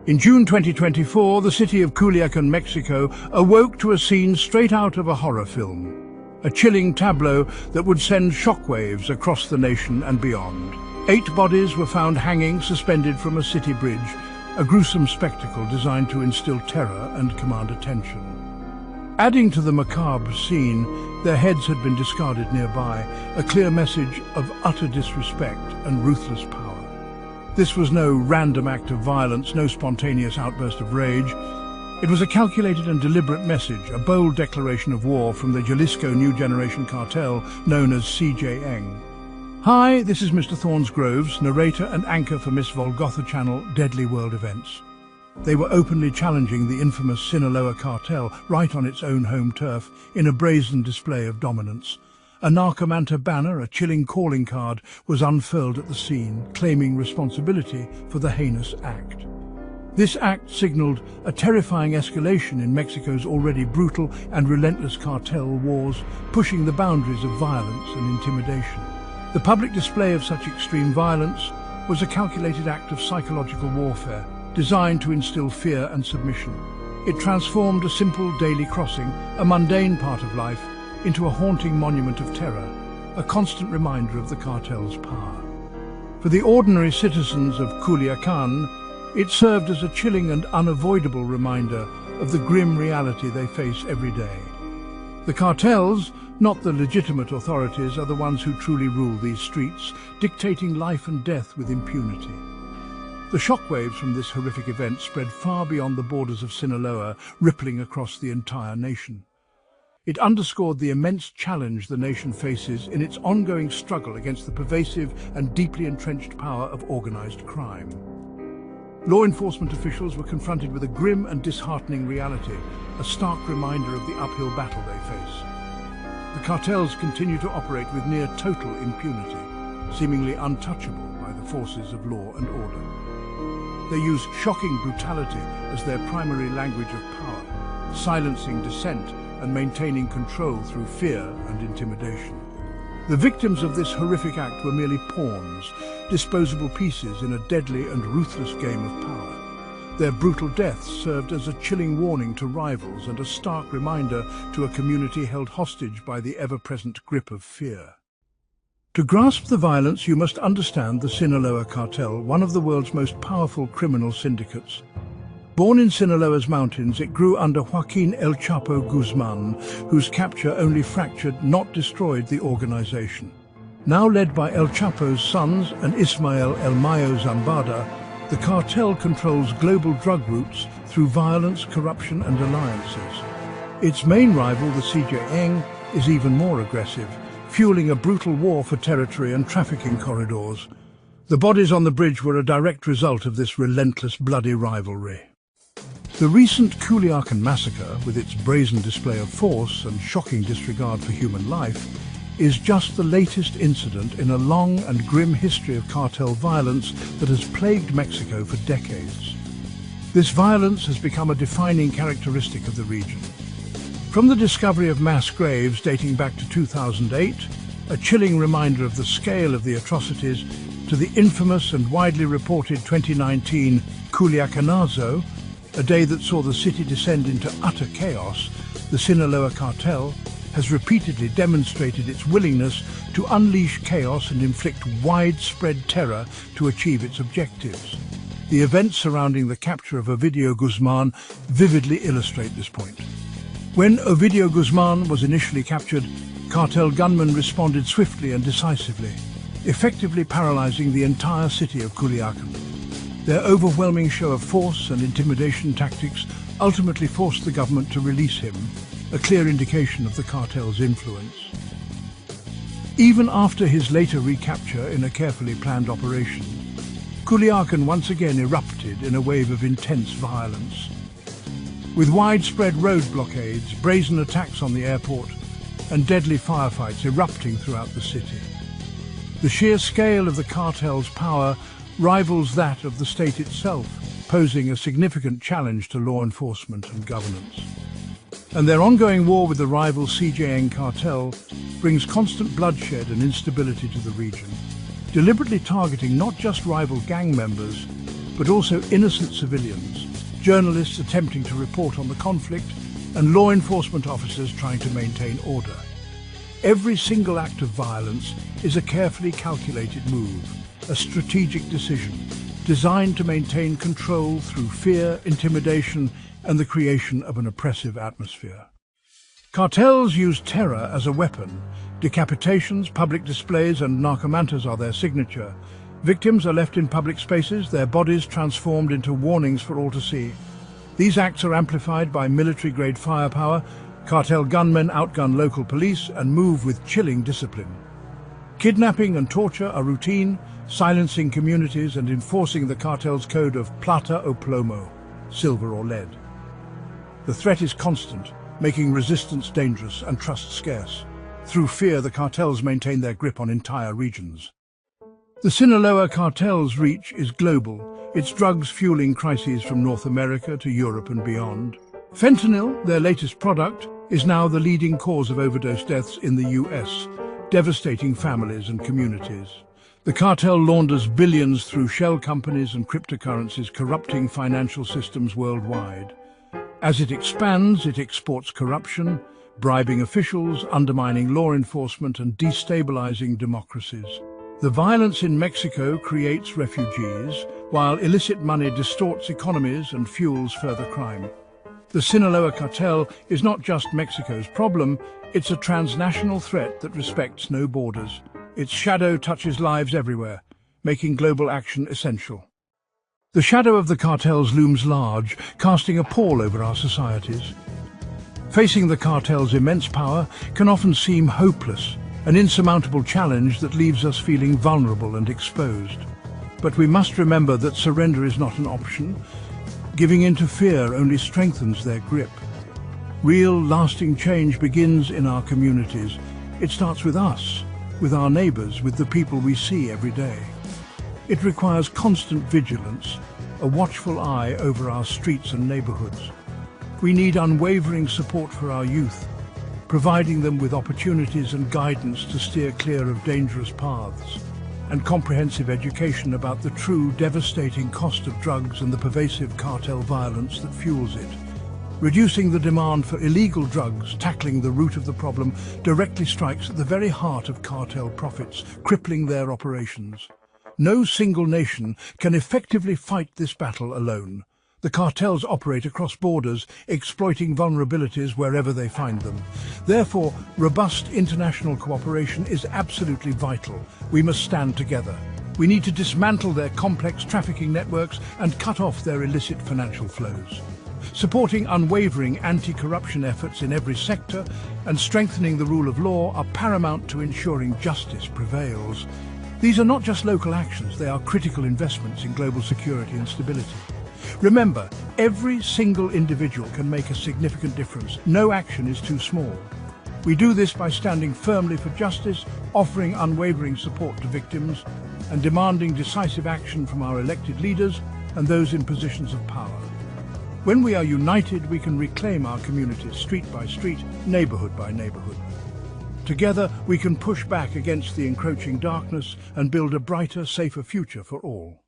In June 2024, the city of Culiacan, Mexico, awoke to a scene straight out of a horror film. A chilling tableau that would send shockwaves across the nation and beyond. 8 bodies were found hanging suspended from a city bridge, a gruesome spectacle designed to instill terror and command attention. Adding to the macabre scene, their heads had been discarded nearby, a clear message of utter disrespect and ruthless power. This was no random act of violence, no spontaneous outburst of rage. It was a calculated and deliberate message, a bold declaration of war from the Jalisco New Generation Cartel known as CJN. Hi, this is Mr. Thorns Groves, narrator and anchor for Miss Volgotha channel Deadly World Events. They were openly challenging the infamous Sinaloa Cartel right on its own home turf in a brazen display of dominance. A Narcomanta banner, a chilling calling card, was unfurled at the scene, claiming responsibility for the heinous act. This act signaled a terrifying escalation in Mexico's already brutal and relentless cartel wars, pushing the boundaries of violence and intimidation. The public display of such extreme violence was a calculated act of psychological warfare, designed to instill fear and submission. It transformed a simple daily crossing, a mundane part of life, into a haunting monument of terror, a constant reminder of the cartel's power. For the ordinary citizens of Culiacan, it served as a chilling and unavoidable reminder of the grim reality they face every day. The cartels, not the legitimate authorities, are the ones who truly rule these streets, dictating life and death with impunity. The shockwaves from this horrific event spread far beyond the borders of Sinaloa, rippling across the entire nation. It underscored the immense challenge the nation faces in its ongoing struggle against the pervasive and deeply entrenched power of organized crime. Law enforcement officials were confronted with a grim and disheartening reality, a stark reminder of the uphill battle they face. The cartels continue to operate with near total impunity, seemingly untouchable by the forces of law and order. They use shocking brutality as their primary language of power, silencing dissent and maintaining control through fear and intimidation. The victims of this horrific act were merely pawns, disposable pieces in a deadly and ruthless game of power. Their brutal deaths served as a chilling warning to rivals and a stark reminder to a community held hostage by the ever-present grip of fear. To grasp the violence, you must understand the Sinaloa Cartel, one of the world's most powerful criminal syndicates. Born in Sinaloa's mountains, it grew under Joaquin El Chapo Guzman, whose capture only fractured, not destroyed, the organization. Now led by El Chapo's sons and Ismael El Mayo Zambada, the cartel controls global drug routes through violence, corruption and alliances. Its main rival, the CJN, is even more aggressive, fueling a brutal war for territory and trafficking corridors. The bodies on the bridge were a direct result of this relentless, bloody rivalry. The recent Culiacan massacre, with its brazen display of force and shocking disregard for human life, is just the latest incident in a long and grim history of cartel violence that has plagued Mexico for decades. This violence has become a defining characteristic of the region. From the discovery of mass graves dating back to 2008, a chilling reminder of the scale of the atrocities, to the infamous and widely reported 2019 Culiacanazo, a day that saw the city descend into utter chaos, the Sinaloa Cartel has repeatedly demonstrated its willingness to unleash chaos and inflict widespread terror to achieve its objectives. The events surrounding the capture of Ovidio Guzman vividly illustrate this point. When Ovidio Guzman was initially captured, cartel gunmen responded swiftly and decisively, effectively paralyzing the entire city of Culiacan. Their overwhelming show of force and intimidation tactics ultimately forced the government to release him, a clear indication of the cartel's influence. Even after his later recapture in a carefully planned operation, Culiacan once again erupted in a wave of intense violence. With widespread road blockades, brazen attacks on the airport, and deadly firefights erupting throughout the city. The sheer scale of the cartel's power rivals that of the state itself, posing a significant challenge to law enforcement and governance. And their ongoing war with the rival CJN cartel brings constant bloodshed and instability to the region, deliberately targeting not just rival gang members, but also innocent civilians, journalists attempting to report on the conflict, and law enforcement officers trying to maintain order. Every single act of violence is a carefully calculated move, a strategic decision, designed to maintain control through fear, intimidation, and the creation of an oppressive atmosphere. Cartels use terror as a weapon. Decapitations, public displays, and narcomantas are their signature. Victims are left in public spaces, their bodies transformed into warnings for all to see. These acts are amplified by military-grade firepower. Cartel gunmen outgun local police and move with chilling discipline. Kidnapping and torture are routine, silencing communities and enforcing the cartel's code of plata o plomo, silver or lead. The threat is constant, making resistance dangerous and trust scarce. Through fear, the cartels maintain their grip on entire regions. The Sinaloa Cartel's reach is global, its drugs fueling crises from North America to Europe and beyond. Fentanyl, their latest product, is now the leading cause of overdose deaths in the US, devastating families and communities. The cartel launders billions through shell companies and cryptocurrencies, corrupting financial systems worldwide. As it expands, it exports corruption, bribing officials, undermining law enforcement, and destabilizing democracies. The violence in Mexico creates refugees, while illicit money distorts economies and fuels further crime. The Sinaloa Cartel is not just Mexico's problem, it's a transnational threat that respects no borders. Its shadow touches lives everywhere, making global action essential. The shadow of the cartels looms large, casting a pall over our societies. Facing the cartel's immense power can often seem hopeless, an insurmountable challenge that leaves us feeling vulnerable and exposed. But we must remember that surrender is not an option. Giving in to fear only strengthens their grip. Real, lasting change begins in our communities. It starts with us, with our neighbors, with the people we see every day. It requires constant vigilance, a watchful eye over our streets and neighborhoods. We need unwavering support for our youth, providing them with opportunities and guidance to steer clear of dangerous paths, and comprehensive education about the true devastating cost of drugs and the pervasive cartel violence that fuels it. Reducing the demand for illegal drugs, tackling the root of the problem, directly strikes at the very heart of cartel profits, crippling their operations. No single nation can effectively fight this battle alone. The cartels operate across borders, exploiting vulnerabilities wherever they find them. Therefore, robust international cooperation is absolutely vital. We must stand together. We need to dismantle their complex trafficking networks and cut off their illicit financial flows. Supporting unwavering anti-corruption efforts in every sector and strengthening the rule of law are paramount to ensuring justice prevails. These are not just local actions, they are critical investments in global security and stability. Remember, every single individual can make a significant difference. No action is too small. We do this by standing firmly for justice, offering unwavering support to victims, and demanding decisive action from our elected leaders and those in positions of power. When we are united, we can reclaim our communities street by street, neighborhood by neighborhood. Together, we can push back against the encroaching darkness and build a brighter, safer future for all.